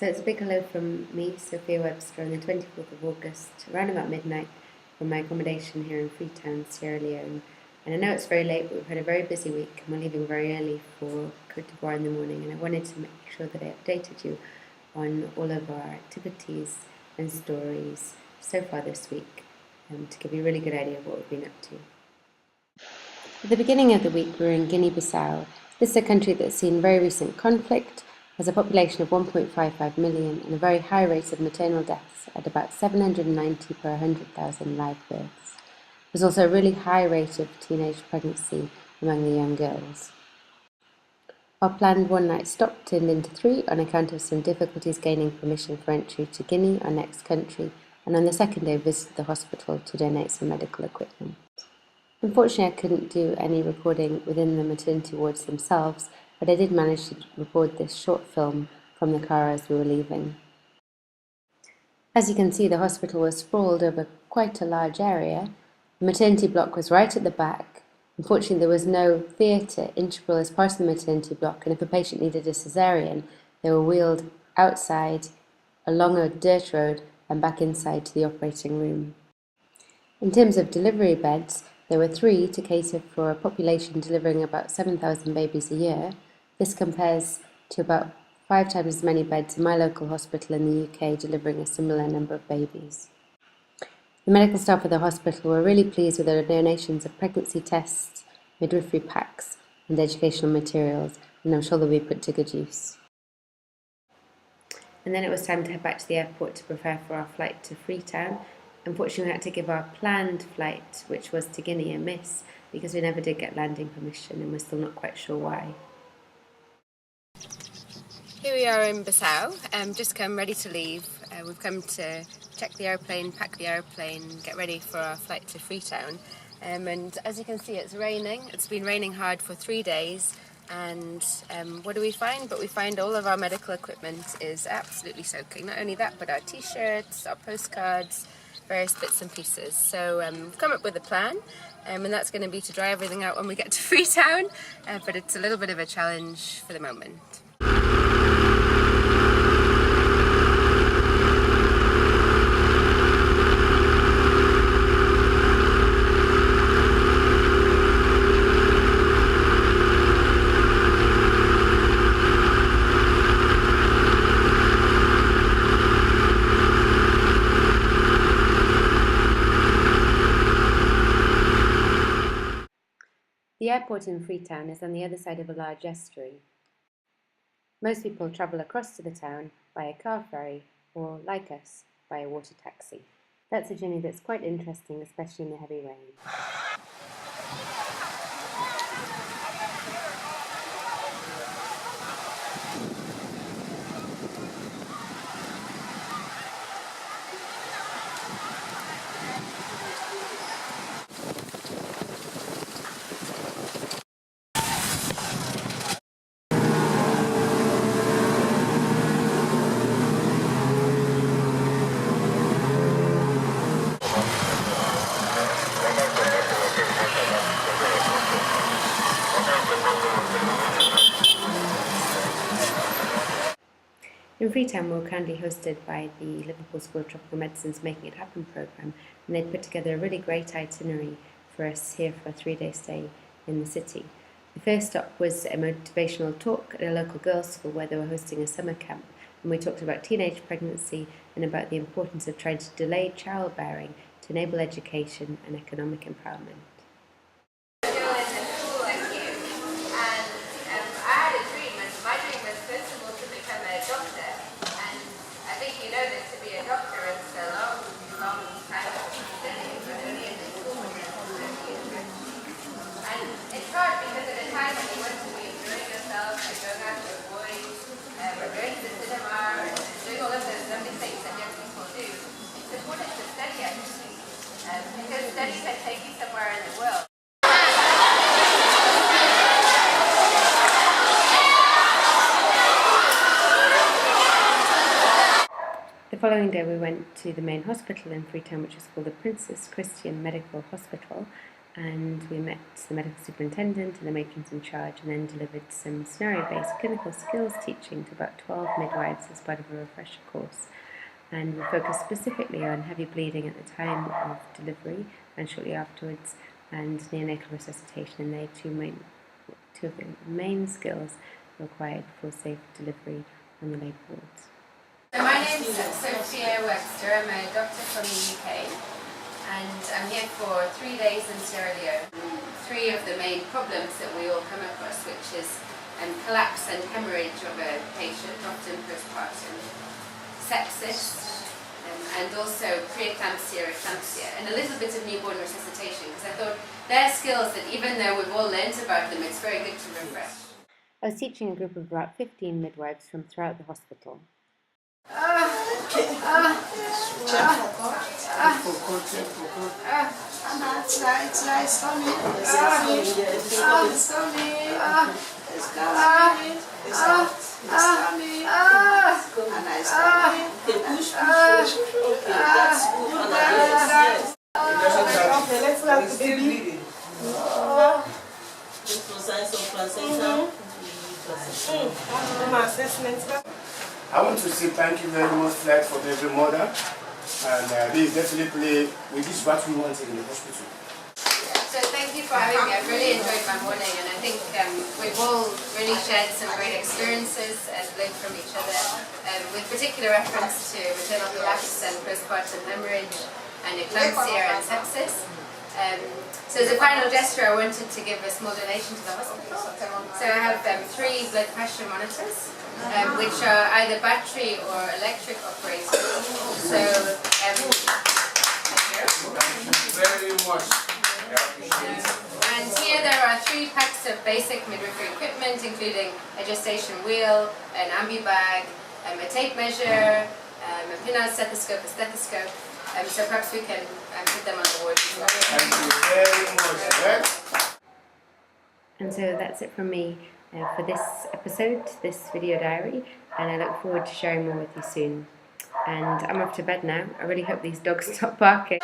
So it's a big hello from me, Sophia Webster, on the 24th of August, around about midnight, from my accommodation here in Freetown, Sierra Leone. And I know it's very late, but we've had a very busy week, and we're leaving very early for Côte d'Ivoire in the morning. And I wanted to make sure that I updated you on all of our activities and stories so far this week, to give you a really good idea of what we've been up to. At the beginning of the week, we were in Guinea-Bissau. This is a country that's seen very recent conflict, has a population of 1.55 million and a very high rate of maternal deaths at about 790 per 100,000 live births. There's also a really high rate of teenage pregnancy among the young girls. Our planned one-night stop turned into 3 on account of some difficulties gaining permission for entry to Guinea, our next country, and on the second day visited the hospital to donate some medical equipment. Unfortunately, I couldn't do any recording within the maternity wards themselves, but I did manage to record this short film from the car as we were leaving. As you can see, the hospital was sprawled over quite a large area. The maternity block was right at the back. Unfortunately, there was no theatre integral as part of the maternity block, and if a patient needed a caesarean, they were wheeled outside along a dirt road and back inside to the operating room. In terms of delivery beds, there were 3 to cater for a population delivering about 7,000 babies a year. This compares to about 5 times as many beds in my local hospital in the UK, delivering a similar number of babies. The medical staff of the hospital were really pleased with the donations of pregnancy tests, midwifery packs, and educational materials, and I'm sure they'll be put to good use. And then it was time to head back to the airport to prepare for our flight to Freetown. Unfortunately, we had to give our planned flight, which was to Guinea, a miss, because we never did get landing permission, and we're still not quite sure why. Here we are in Bissau, just come ready to leave. We've come to check the airplane, pack the airplane, get ready for our flight to Freetown. And as you can see, it's raining. It's been raining hard for 3 days. And what do we find? But we find all of our medical equipment is absolutely soaking. Not only that, but our t-shirts, our postcards, various bits and pieces. So we've come up with a plan, and that's going to be to dry everything out when we get to Freetown. But it's a little bit of a challenge for the moment. The airport in Freetown is on the other side of a large estuary. Most people travel across to the town by a car ferry or, like us, by a water taxi. That's a journey that's quite interesting, especially in the heavy rain. In Freetown, we were kindly hosted by the Liverpool School of Tropical Medicine's Making It Happen programme, and they put together a really great itinerary for us here for a 3-day stay in the city. The first stop was a motivational talk at a local girls' school where they were hosting a summer camp, and we talked about teenage pregnancy and about the importance of trying to delay childbearing to enable education and economic empowerment. Because studies can take you somewhere in the world. The following day we went to the main hospital in Freetown, which is called the Princess Christian Medical Hospital, and we met the medical superintendent and the matrons in charge, and then delivered some scenario-based clinical skills teaching to about 12 midwives as part of a refresher course. And we focused specifically on heavy bleeding at the time of delivery and shortly afterwards, and neonatal resuscitation, and they're two of the main skills required for safe delivery on the labour wards. So my name's Sophia Webster. I'm a doctor from the UK, and I'm here for 3 days in Sierra Leone. 3 of the main problems that we all come across, which is collapse and hemorrhage of a patient, often postpartum, sepsis, and also preeclampsia, eclampsia, and a little bit of newborn resuscitation, because I thought they're skills that even though we've all learnt about them, it's very good to refresh. I was teaching a group of about 15 midwives from throughout the hospital. I want to say thank you very much, Flex, for every mother, and this is definitely this is what we wanted in the hospital. So thank you for having me. I've really enjoyed my morning, and I think we've all really shared some great experiences and learned from each other, with particular reference to maternal collapse and postpartum hemorrhage and eclampsia and sepsis. So as a final gesture, I wanted to give a small donation to the hospital. So I have 3 blood pressure monitors, which are either battery or electric operated. So thank you Very much. And here there are 3 packs of basic midwifery equipment, including a gestation wheel, an ambu bag, a tape measure, a pin-out stethoscope, a stethoscope. So perhaps we can put them on the ward as well. Thank you very much. And so that's it from me for this episode, this video diary, and I look forward to sharing more with you soon. And I'm off to bed now. I really hope these dogs stop barking.